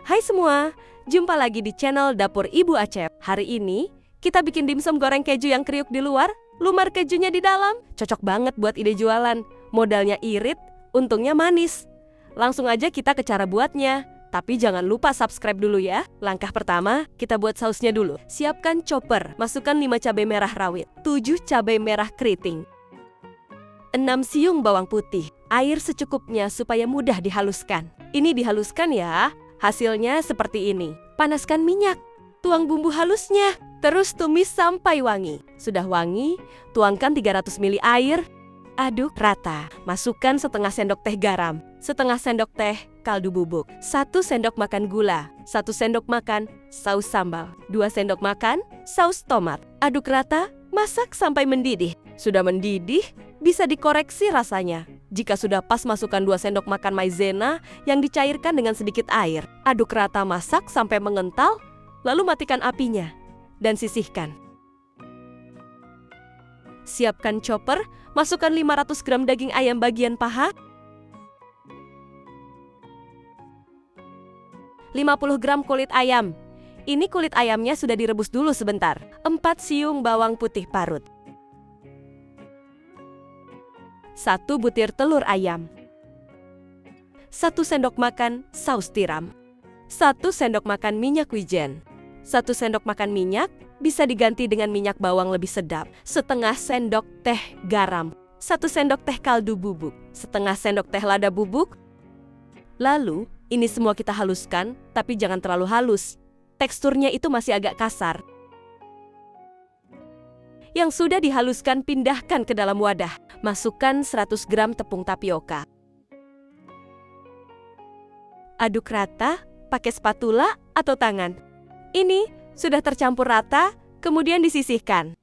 Hai semua, jumpa lagi di channel Dapur Ibu Acep. Hari ini, kita bikin dimsum goreng keju yang kriuk di luar, lumar kejunya di dalam. Cocok banget buat ide jualan. Modalnya irit, untungnya manis. Langsung aja kita ke cara buatnya. Tapi jangan lupa subscribe dulu ya. Langkah pertama, kita buat sausnya dulu. Siapkan chopper, masukkan 5 cabai merah rawit, 7 cabai merah keriting, 6 siung bawang putih, air secukupnya supaya mudah dihaluskan. Ini dihaluskan ya, hasilnya seperti ini. Panaskan minyak, tuang bumbu halusnya, terus tumis sampai wangi. Sudah wangi, tuangkan 300 ml air, aduk rata. Masukkan setengah sendok teh garam, setengah sendok teh kaldu bubuk, 1 sendok makan gula, 1 sendok makan saus sambal, 2 sendok makan saus tomat. Aduk rata, masak sampai mendidih. Sudah mendidih, bisa dikoreksi rasanya. Jika sudah pas, masukkan 2 sendok makan maizena yang dicairkan dengan sedikit air. Aduk rata, masak sampai mengental, lalu matikan apinya dan sisihkan. Siapkan chopper, masukkan 500 gram daging ayam bagian paha, 50 gram kulit ayam. Ini kulit ayamnya sudah direbus dulu sebentar. 4 siung bawang putih parut, 1 butir telur ayam, 1 sendok makan saus tiram, 1 sendok makan minyak wijen, 1 sendok makan minyak bisa diganti dengan minyak bawang lebih sedap, setengah sendok teh garam, 1 sendok teh kaldu bubuk, setengah sendok teh lada bubuk. Lalu, ini semua kita haluskan, tapi jangan terlalu halus. Teksturnya itu masih agak kasar. Yang sudah dihaluskan pindahkan ke dalam wadah. Masukkan 100 gram tepung tapioka. Aduk rata pakai spatula atau tangan. Ini sudah tercampur rata, kemudian disisihkan.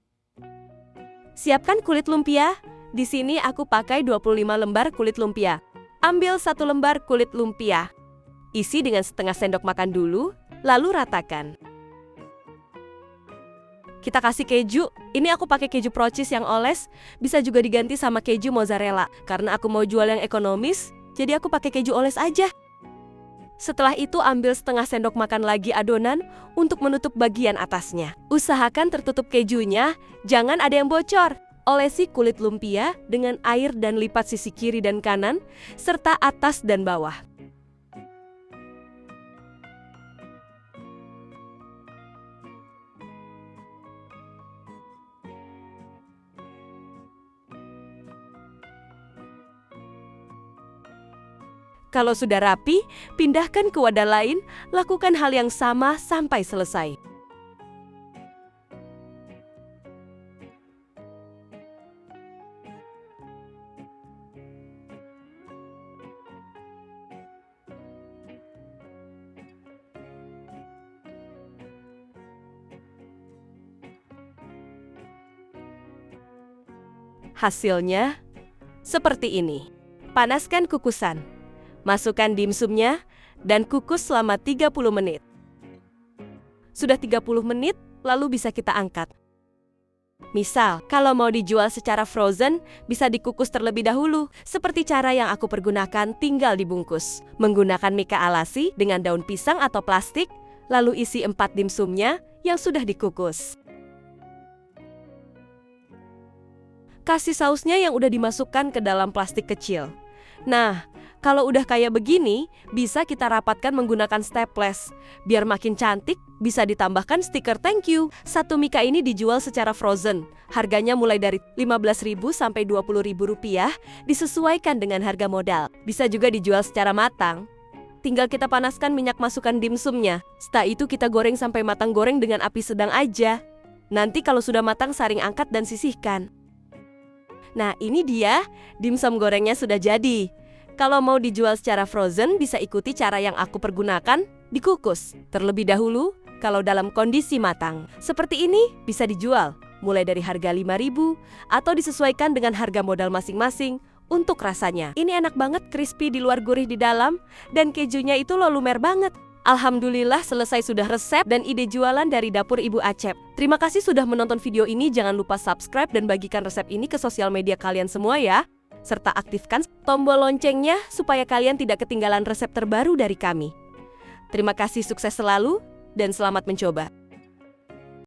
Siapkan kulit lumpia. Di sini aku pakai 25 lembar kulit lumpia. Ambil 1 lembar kulit lumpia. Isi dengan setengah sendok makan dulu, lalu ratakan. Kita kasih keju. Ini aku pakai keju Procis yang oles, bisa juga diganti sama keju mozzarella. Karena aku mau jual yang ekonomis, jadi aku pakai keju oles aja. Setelah itu ambil setengah sendok makan lagi adonan untuk menutup bagian atasnya. Usahakan tertutup kejunya, jangan ada yang bocor. Olesi kulit lumpia dengan air dan lipat sisi kiri dan kanan, serta atas dan bawah. Kalau sudah rapi, pindahkan ke wadah lain, lakukan hal yang sama sampai selesai. Hasilnya seperti ini. Panaskan kukusan. Masukkan dimsumnya dan kukus selama 30 menit. Sudah 30 menit, lalu bisa kita angkat. Misal, kalau mau dijual secara frozen, bisa dikukus terlebih dahulu. Seperti cara yang aku pergunakan, tinggal dibungkus. Menggunakan mika alasi dengan daun pisang atau plastik, lalu isi 4 dimsumnya yang sudah dikukus. Kasih sausnya yang udah dimasukkan ke dalam plastik kecil. Nah, kalau udah kayak begini, bisa kita rapatkan menggunakan staples. Biar makin cantik, bisa ditambahkan stiker thank you. 1 mika ini dijual secara frozen. Harganya mulai dari Rp15.000 sampai Rp20.000, disesuaikan dengan harga modal. Bisa juga dijual secara matang. Tinggal kita panaskan minyak, masukkan dimsumnya. Setelah itu kita goreng sampai matang, goreng dengan api sedang aja. Nanti kalau sudah matang, saring angkat dan sisihkan. Nah, ini dia, dimsum gorengnya sudah jadi. Kalau mau dijual secara frozen, bisa ikuti cara yang aku pergunakan, dikukus terlebih dahulu kalau dalam kondisi matang. Seperti ini bisa dijual, mulai dari harga Rp5.000 atau disesuaikan dengan harga modal masing-masing untuk rasanya. Ini enak banget, crispy di luar, gurih di dalam, dan kejunya itu lumer banget. Alhamdulillah selesai sudah resep dan ide jualan dari Dapur Ibu Acep. Terima kasih sudah menonton video ini, jangan lupa subscribe dan bagikan resep ini ke sosial media kalian semua ya. Serta aktifkan tombol loncengnya supaya kalian tidak ketinggalan resep terbaru dari kami. Terima kasih, sukses selalu, dan selamat mencoba.